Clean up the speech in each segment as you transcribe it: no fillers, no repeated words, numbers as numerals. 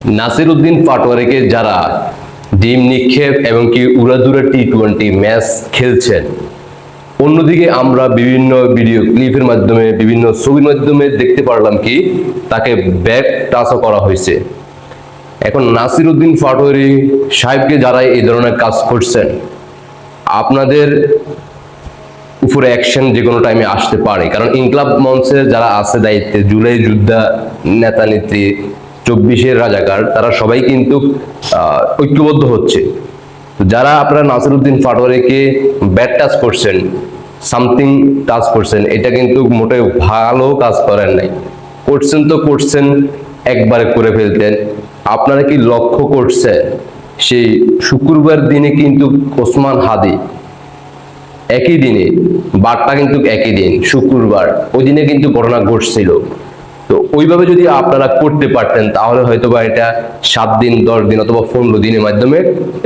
নাসিরউদ্দিন পাটোয়ারিকে যারা ডিম নিক্ষেপ এবং কি উড়াদুরা টি-20 ম্যাচ খেলছেন, অন্যদিকে আমরা বিভিন্ন ভিডিও ক্লিপের মাধ্যমে বিভিন্ন ছবির মাধ্যমে দেখতে পারলাম কি তাকে ব্যাক টাচও করা হয়েছে। এখন নাসিরউদ্দিন পাটোয়ারি সাহেবকে যারা এই ধরনের কাজ করছেন, আপনাদের উপরে অ্যাকশন যে কোনো টাইমে আসতে পারে। কারণ ইনকলাব মঞ্চের যারা আছে দায়িত্বে, জুলাই যোদ্ধা নেতা নেত্রী, 24-এর রাজাকার, তারা সবাই কিন্তু ঐক্যবদ্ধ হচ্ছে। যারা আপনারা নাসিরউদ্দিন পাটোয়ারিকে ব্যাড টাচ করছেন, সামথিং টাচ করছেন, এটা কিন্তু মোটেও ভালো কাজ করেন নাই। করছেন তো করছেন, একবারে করে ফেলতেন। আপনারা কি লক্ষ্য করছেন সেই শুক্রবার দিনে কিন্তু ওসমান হাদি একই দিনে, বারটা কিন্তু একই দিন শুক্রবার, ওই দিনে কিন্তু ঘটনা ঘটছিল। তো ওইভাবে যদি আপনারা করতে পারতেন তাহলে হয়তো বা এটা 7 দিন 10 দিন অথবা 15 দিনের মাধ্যমে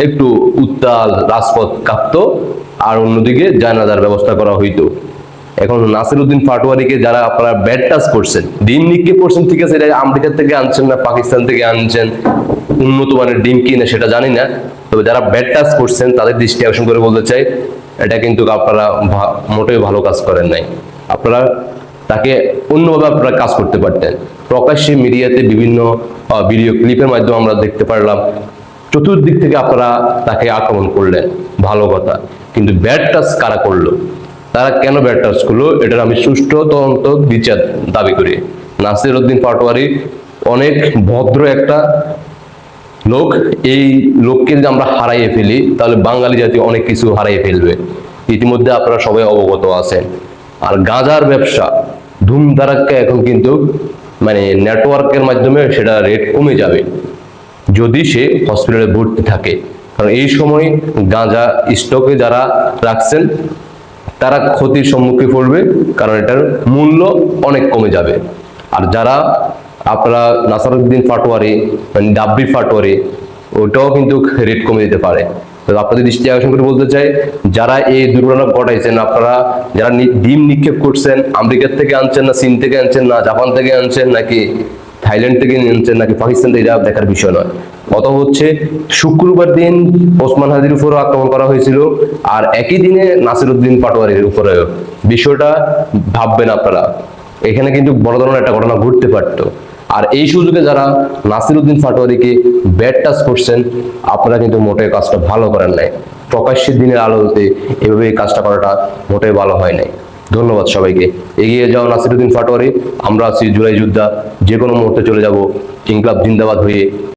একটু উত্তাল রাজপথ কাঁপতো, আর অন্যদিকে জানাজার ব্যবস্থা করা হইতো। এখন নাসিরউদ্দিন পাটোয়ারিকে যারা আপনারা ব্যাড টাচ করছেন, ডিম নিক্ষেপ করছেন, ঠিক আছে, এটা আমেরিকা থেকে আনছেন না পাকিস্তান থেকে আনছেন, উন্নত মানের ডিম কিনা সেটা জানি না, তবে যারা ব্যাড টাচ করছেন তাদের দৃষ্টি আকর্ষণ করে বলতে চাই, এটা কিন্তু আপনারা মোটেই ভালো কাজ করেন নাই। আপনারা তাকে অন্যভাবে আপনারা কাজ করতে পারতেন। প্রকাশ্যে মিডিয়াতে বিভিন্ন ভিডিও ক্লিপের মাধ্যমে আমরা দেখতে পারলাম চতুর্দিক থেকে আপনারা তাকে আক্রমণ করলেন, ভালো কথা, কিন্তু ব্যাড টাচ কারা করলো, তারা কেন ব্যাড টাচ করলো, এটার আমি সুষ্ঠু তদন্ত বিচার দাবি করি। নাসিরউদ্দিন পাটোয়ারি অনেক ভদ্র একটা লোক, এই লোককে যদি আমরা হারাইয়ে ফেলি তাহলে বাঙালি জাতি অনেক কিছু হারাইয়ে ফেলবে, ইতিমধ্যে আপনারা সবাই অবগত আছেন। আর গাঁজার ব্যবসা ধুমধারাক্কা এখন কিন্তু মানে নেটওয়ার্কের মাধ্যমে সেটা রেট কমে যাবে যদি সে হসপিটালে ভর্তি থাকে। কারণ এই সময় গাঁজা স্টকে যারা রাখছেন তারা ক্ষতির সম্মুখীন পড়বে, কারণ এটার মূল্য অনেক কমে যাবে। আর যারা আপনারা নাসিরউদ্দিন পাটোয়ারি মানে ডাব্বি পাটোয়ারি, ওটাও কিন্তু রেট কমে দিতে পারে। তো আপনাদের দৃষ্টি আকর্ষণ করে বলতে চাই, যারা এই দুর্ঘটনা ঘটাইছেন, আপনারা যারা ডিম নিক্ষেপ করছেন, আমেরিকা থেকে আনছেন না, চীন থেকে আনছেন না, জাপান থেকে আনছেন নাকি থাইল্যান্ড থেকে আনছেন নাকি পাকিস্তান থেকে, এটা দেখার বিষয় নয়। কত হচ্ছে শুক্রবার দিন ওসমান হাদির উপরও আক্রমণ করা হয়েছিল, আর একই দিনে নাসিরউদ্দিন পাটোয়ারির উপরে, বিষয়টা ভাববেন আপনারা। এখানে কিন্তু বড় ধরনের একটা ঘটনা ঘটতে পারতো। আর এই সুযোগে যারা নাসিরউদ্দিন পাটোয়ারিকে ব্যাড টাচ করছেন, আপনারা কিন্তু মোটেই কাজটা ভালো করেন নাই। প্রকাশ্যের দিনের আলোতে এভাবে এই কাজটা করাটা মোটেই ভালো হয় নাই। ধন্যবাদ সবাইকে। এগিয়ে যাও নাসিরউদ্দিন পাটোয়ারি, আমরা আছি জুলাই যোদ্ধা, যে কোনো মুহূর্তে চলে যাব ইনকলাব জিন্দাবাদ হয়ে।